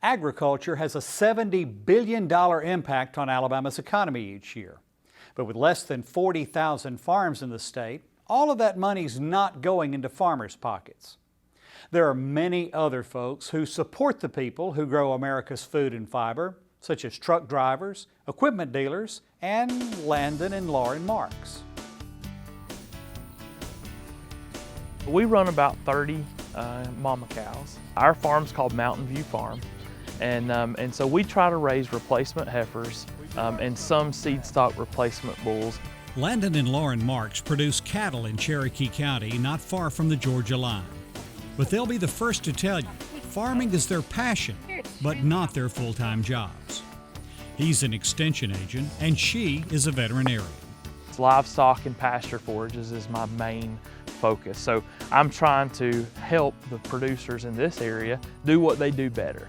Agriculture has a $70 billion impact on Alabama's economy each year. But with less than 40,000 farms in the state, all of that money's not going into farmers' pockets. There are many other folks who support the people who grow America's food and fiber, such as truck drivers, equipment dealers, and Landon and Lauren Marks. We run about 30 mama cows. Our farm's called Mountain View Farm, and so we try to raise replacement heifers and some seed stock replacement bulls. Landon and Lauren Marks produce cattle in Cherokee County, not far from the Georgia line. But they'll be the first to tell you, farming is their passion, but not their full-time jobs. He's an extension agent, and she is a veterinarian. Livestock and pasture forages is my main focus. So I'm trying to help the producers in this area do what they do better.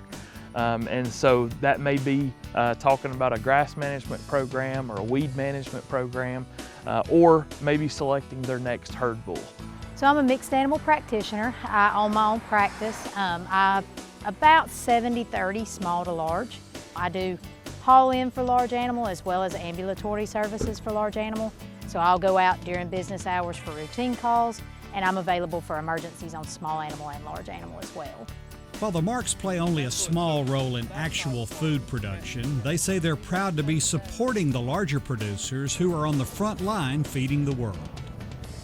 And so that may be talking about a grass management program or a weed management program, or maybe selecting their next herd bull. So I'm a mixed animal practitioner. I own my own practice. I about 70-30 small to large. I do haul in for large animal as well as ambulatory services for large animal. So I'll go out during business hours for routine calls, and I'm available for emergencies on small animal and large animal as well. While the Marks play only a small role in actual food production, they say they're proud to be supporting the larger producers who are on the front line feeding the world.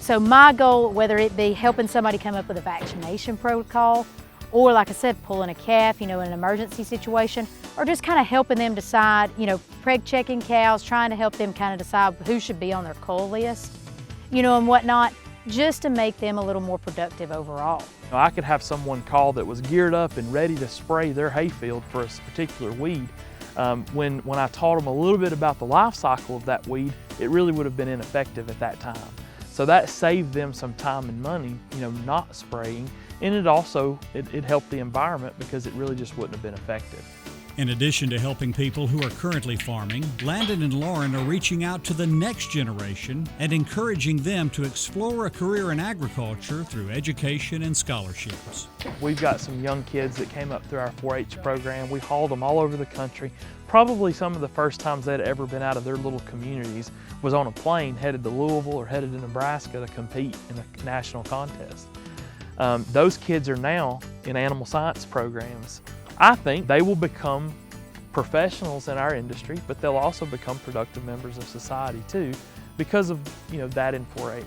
So my goal, whether it be helping somebody come up with a vaccination protocol, or like I said, pulling a calf, in an emergency situation, or just kind of helping them decide, preg checking cows, trying to help them kind of decide who should be on their cull list, and whatnot, just to make them a little more productive overall. I could have someone call that was geared up and ready to spray their hayfield for a particular weed. When I taught them a little bit about the life cycle of that weed, it really would have been ineffective at that time. So that saved them some time and money, not spraying, and it also helped the environment because it really just wouldn't have been effective. In addition to helping people who are currently farming, Landon and Lauren are reaching out to the next generation and encouraging them to explore a career in agriculture through education and scholarships. We've got some young kids that came up through our 4-H program. We hauled them all over the country. Probably some of the first times they'd ever been out of their little communities was on a plane headed to Louisville or headed to Nebraska to compete in a national contest. Those kids are now in animal science programs. I think they will become professionals in our industry, but they'll also become productive members of society too because of that in 4-H.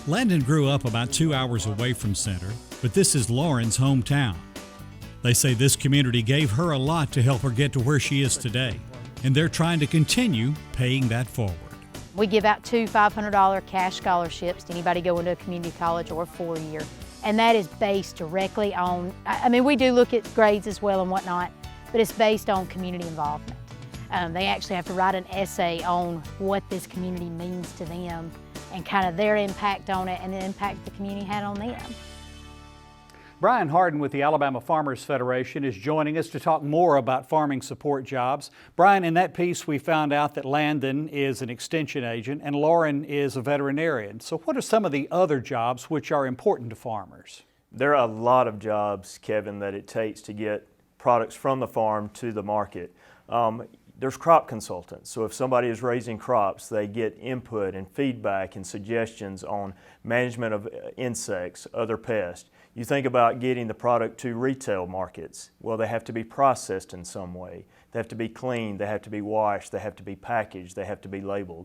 Landon grew up about 2 hours away from Center, but this is Lauren's hometown. They say this community gave her a lot to help her get to where she is today, and they're trying to continue paying that forward. We give out 2 $500 cash scholarships to anybody going to a community college or a 4-year. And that is based directly on, we do look at grades as well and whatnot, but it's based on community involvement. They actually have to write an essay on what this community means to them and kind of their impact on it and the impact the community had on them. Brian Hardin with the Alabama Farmers Federation is joining us to talk more about farming support jobs. Brian, in that piece we found out that Landon is an extension agent and Lauren is a veterinarian. So what are some of the other jobs which are important to farmers? There are a lot of jobs, Kevin, that it takes to get products from the farm to the market. There's crop consultants. So if somebody is raising crops, they get input and feedback and suggestions on management of insects, other pests. You think about getting the product to retail markets. Well, they have to be processed in some way. They have to be cleaned, they have to be washed, they have to be packaged, they have to be labeled.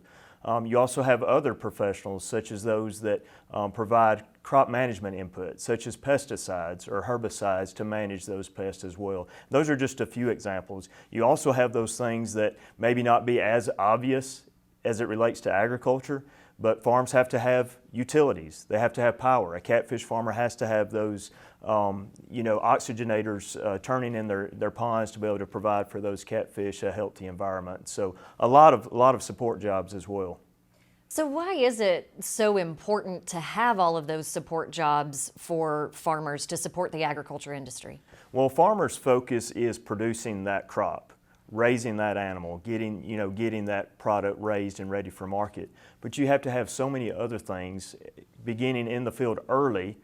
You also have other professionals such as those that provide crop management input, such as pesticides or herbicides to manage those pests as well. Those are just a few examples. You also have those things that maybe not be as obvious as it relates to agriculture, but farms have to have utilities. They have to have power. A catfish farmer has to have those oxygenators turning in their ponds to be able to provide for those catfish a healthy environment. So a lot of support jobs as well. So why is it so important to have all of those support jobs for farmers to support the agriculture industry? Well, farmers' focus is producing that crop, raising that animal, getting that product raised and ready for market. But you have to have so many other things beginning in the field early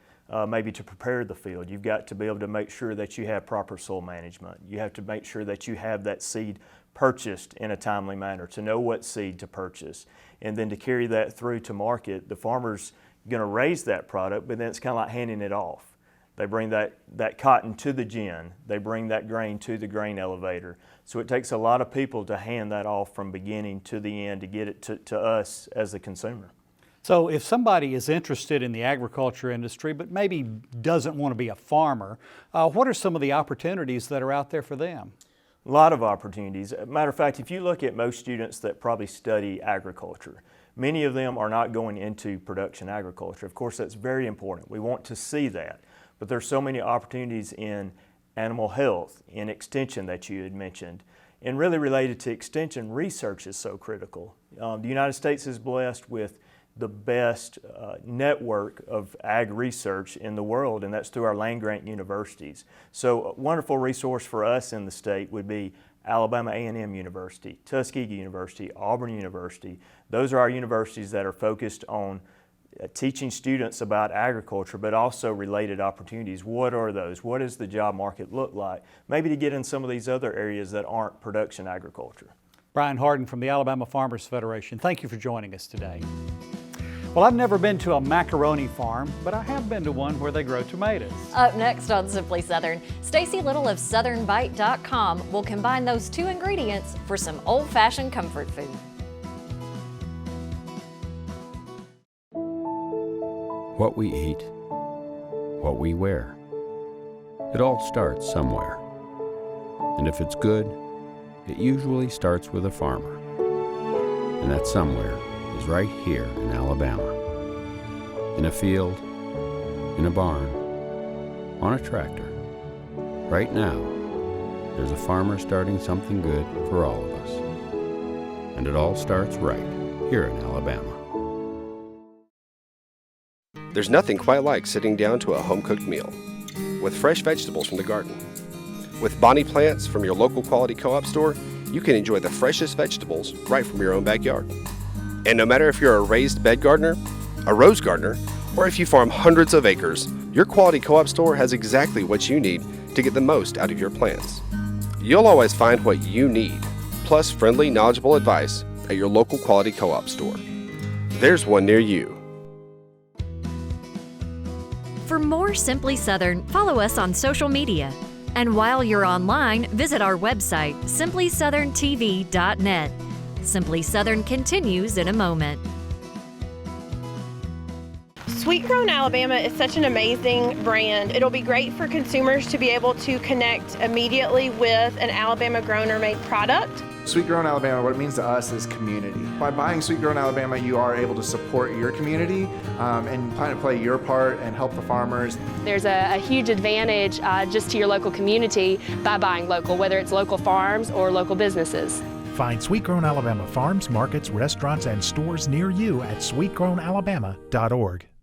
maybe to prepare the field. You've got to be able to make sure that you have proper soil management. You have to make sure that you have that seed purchased in a timely manner, to know what seed to purchase. And then to carry that through to market, the farmer's going to raise that product, but then it's kind of like handing it off. They bring that cotton to the gin. They bring that grain to the grain elevator. So it takes a lot of people to hand that off from beginning to the end to get it to us as the consumer. So if somebody is interested in the agriculture industry but maybe doesn't want to be a farmer, what are some of the opportunities that are out there for them? A lot of opportunities. Matter of fact, if you look at most students that probably study agriculture, many of them are not going into production agriculture. Of course, that's very important. We want to see that. But there's so many opportunities in animal health, in extension that you had mentioned. And really related to extension, research is so critical. The United States is blessed with the best network of ag research in the world, and that's through our land-grant universities. So a wonderful resource for us in the state would be Alabama A&M University, Tuskegee University, Auburn University. Those are our universities that are focused on teaching students about agriculture, but also related opportunities. What are those? What does the job market look like? Maybe to get in some of these other areas that aren't production agriculture. Brian Hardin from the Alabama Farmers Federation, thank you for joining us today. Well, I've never been to a macaroni farm, but I have been to one where they grow tomatoes. Up next on Simply Southern, Stacy Little of SouthernBite.com will combine those two ingredients for some old-fashioned comfort food. What we eat, what we wear. It all starts somewhere. And if it's good, it usually starts with a farmer. And that somewhere is right here in Alabama. In a field, in a barn, on a tractor. Right now, there's a farmer starting something good for all of us. And it all starts right here in Alabama. There's nothing quite like sitting down to a home-cooked meal with fresh vegetables from the garden. With Bonnie plants from your local quality co-op store, you can enjoy the freshest vegetables right from your own backyard. And no matter if you're a raised bed gardener, a rose gardener, or if you farm hundreds of acres, your quality co-op store has exactly what you need to get the most out of your plants. You'll always find what you need, plus friendly, knowledgeable advice at your local quality co-op store. There's one near you. For more Simply Southern, follow us on social media. And while you're online, visit our website, simplysouthern.tv.net. Simply Southern continues in a moment. Sweet Grown Alabama is such an amazing brand. It'll be great for consumers to be able to connect immediately with an Alabama grown or made product. Sweet Grown Alabama, what it means to us is community. By buying Sweet Grown Alabama, you are able to support your community and kind of play your part and help the farmers. There's a huge advantage just to your local community by buying local, whether it's local farms or local businesses. Find Sweet Grown Alabama farms, markets, restaurants, and stores near you at sweetgrownalabama.org.